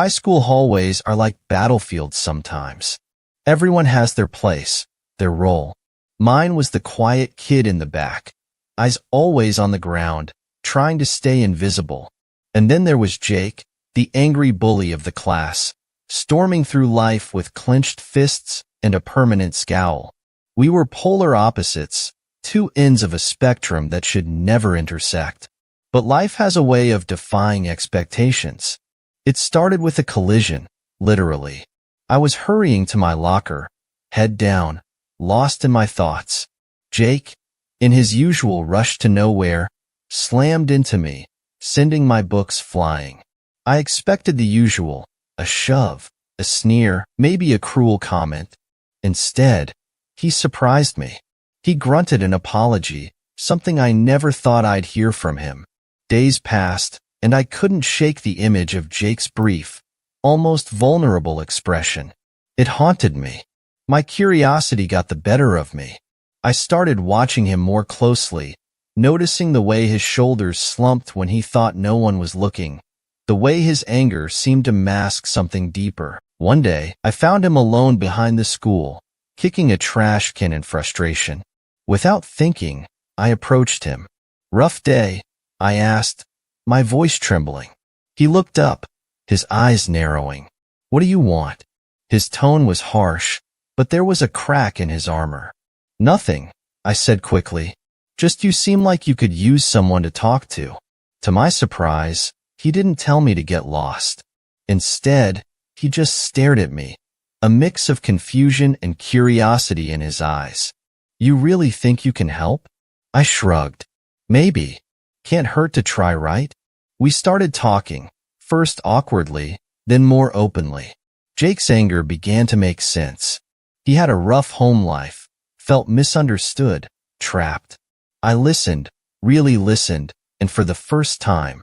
High school hallways are like battlefields sometimes. Everyone has their place, their role. Mine was the quiet kid in the back, eyes always on the ground, trying to stay invisible. And then there was Jake, the angry bully of the class, storming through life with clenched fists and a permanent scowl. We were polar opposites, two ends of a spectrum that should never intersect. But life has a way of defying expectations. It started with a collision, literally. I was hurrying to my locker, head down, lost in my thoughts. Jake, in his usual rush to nowhere, slammed into me, sending my books flying. I expected the usual, a shove, a sneer, maybe a cruel comment. Instead, he surprised me. He grunted an apology, something I never thought I'd hear from him. Days passed, and I couldn't shake the image of Jake's brief, almost vulnerable expression. It haunted me. My curiosity got the better of me. I started watching him more closely, noticing the way his shoulders slumped when he thought no one was looking, the way his anger seemed to mask something deeper. One day, I found him alone behind the school, kicking a trash can in frustration. Without thinking, I approached him. "Rough day?" I asked, my voice trembling. He looked up, his eyes narrowing. "What do you want?" His tone was harsh, but there was a crack in his armor. "Nothing," I said quickly. "Just you seem like you could use someone to talk to." To my surprise, he didn't tell me to get lost. Instead, he just stared at me, a mix of confusion and curiosity in his eyes. "You really think you can help?" I shrugged. "Maybe. Can't hurt to try, right?" We started talking, first awkwardly, then more openly. Jake's anger began to make sense. He had a rough home life, felt misunderstood, trapped. I listened, really listened, and for the first time,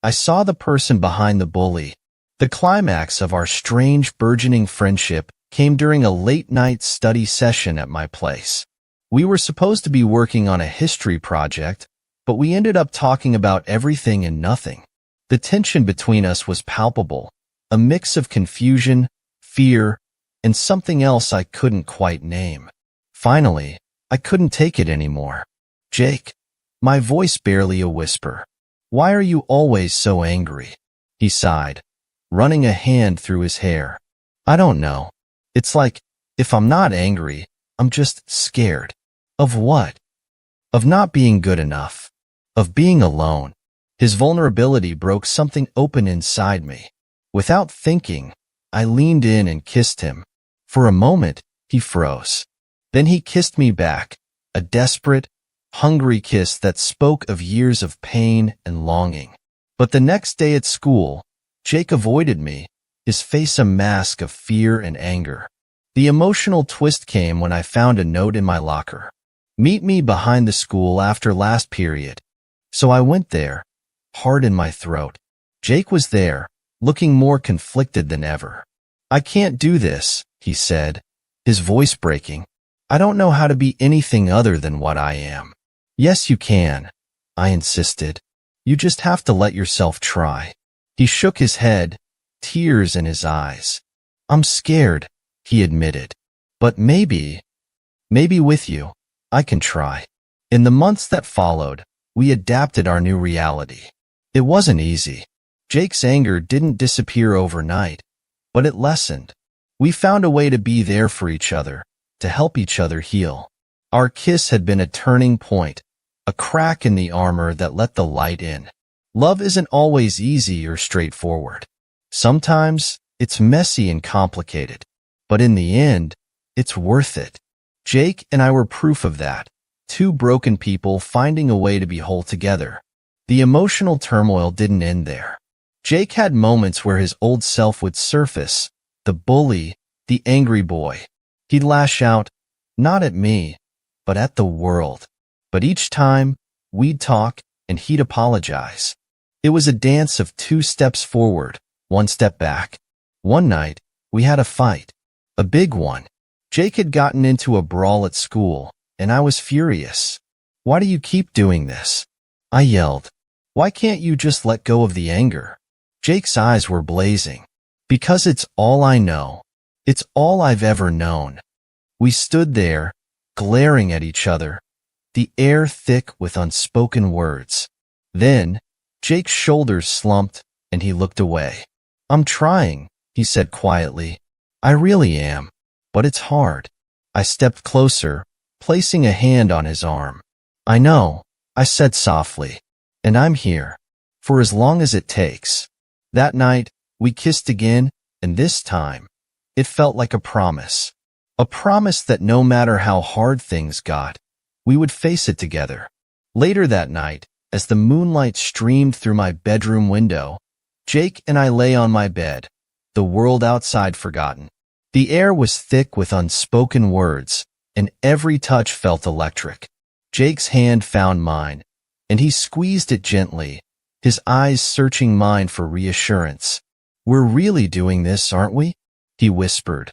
I saw the person behind the bully. The climax of our strange, burgeoning friendship came during a late-night study session at my place. We were supposed to be working on a history project, but we ended up talking about everything and nothing. The tension between us was palpable, a mix of confusion, fear, and something else I couldn't quite name. Finally, I couldn't take it anymore. "Jake," my voice barely a whisper, "why are you always so angry?" He sighed, running a hand through his hair. "I don't know. It's like, if I'm not angry, I'm just scared." "Of what?" "Of not being good enough. Of being alone." His vulnerability broke something open inside me. Without thinking, I leaned in and kissed him. For a moment, he froze. Then he kissed me back, a desperate, hungry kiss that spoke of years of pain and longing. But the next day at school, Jake avoided me, his face a mask of fear and anger. The emotional twist came when I found a note in my locker. "Meet me behind the school after last period." So I went there, heart in my throat. Jake was there, looking more conflicted than ever. "I can't do this," he said, his voice breaking. "I don't know how to be anything other than what I am." "Yes, you can," I insisted. "You just have to let yourself try." He shook his head, tears in his eyes. "I'm scared," he admitted. "But maybe with you, I can try." In the months that followed, we adapted our new reality. It wasn't easy. Jake's anger didn't disappear overnight, but it lessened. We found a way to be there for each other, to help each other heal. Our kiss had been a turning point, a crack in the armor that let the light in. Love isn't always easy or straightforward. Sometimes it's messy and complicated, but in the end, it's worth it. Jake and I were proof of that, two broken people finding a way to be whole together. The emotional turmoil didn't end there. Jake had moments where his old self would surface, the bully, the angry boy. He'd lash out, not at me, but at the world. But each time, we'd talk and he'd apologize. It was a dance of 2 steps forward, 1 step back. One night, we had a fight. A big one. Jake had gotten into a brawl at school, and I was furious. "Why do you keep doing this?" I yelled. "Why can't you just let go of the anger?" Jake's eyes were blazing. Because it's all I know. It's all I've ever known. We stood there, glaring at each other, the air thick with unspoken words. Then, Jake's shoulders slumped and he looked away. I'm trying, he said quietly. I really am. But it's hard. I stepped closer, placing a hand on his arm. I know, I said softly. And I'm here. For as long as it takes. That night, we kissed again, and this time, it felt like a promise. A promise that no matter how hard things got, we would face it together. Later that night, as the moonlight streamed through my bedroom window, Jake and I lay on my bed, the world outside forgotten. The air was thick with unspoken words, and every touch felt electric. Jake's hand found mine, and he squeezed it gently, his eyes searching mine for reassurance. We're really doing this, aren't we? He whispered,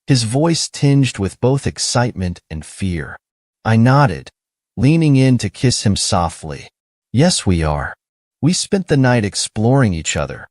his voice tinged with both excitement and fear. I nodded, leaning in to kiss him softly. Yes, we are. We spent the night exploring each other,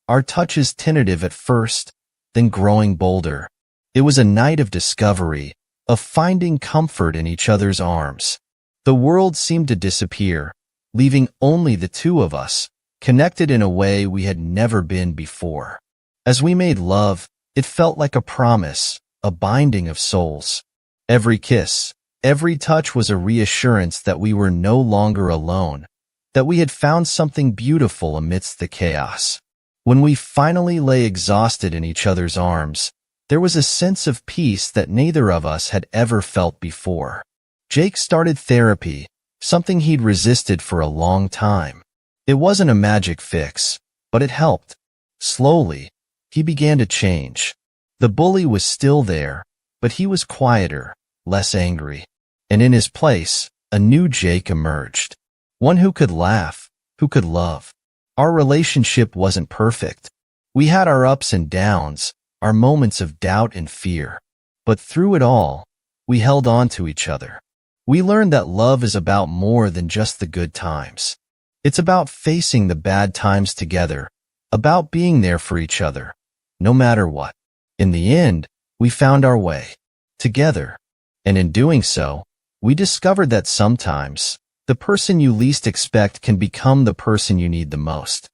our touches tentative at first, then growing bolder. It was a night of discovery, of finding comfort in each other's arms. The world seemed to disappear, leaving only the two of us, connected in a way we had never been before. As we made love, it felt like a promise, a binding of souls. Every kiss, every touch was a reassurance that we were no longer alone, that we had found something beautiful amidst the chaos. When we finally lay exhausted in each other's arms, there was a sense of peace that neither of us had ever felt before. Jake started therapy, something he'd resisted for a long time. It wasn't a magic fix, but it helped. Slowly, he began to change. The bully was still there, but he was quieter, less angry. And in his place, a new Jake emerged. One who could laugh, who could love. Our relationship wasn't perfect. We had our ups and downs, our moments of doubt and fear. But through it all, we held on to each other. We learned that love is about more than just the good times. It's about facing the bad times together, about being there for each other, no matter what. In the end, we found our way, together. And in doing so, we discovered that sometimes, the person you least expect can become the person you need the most.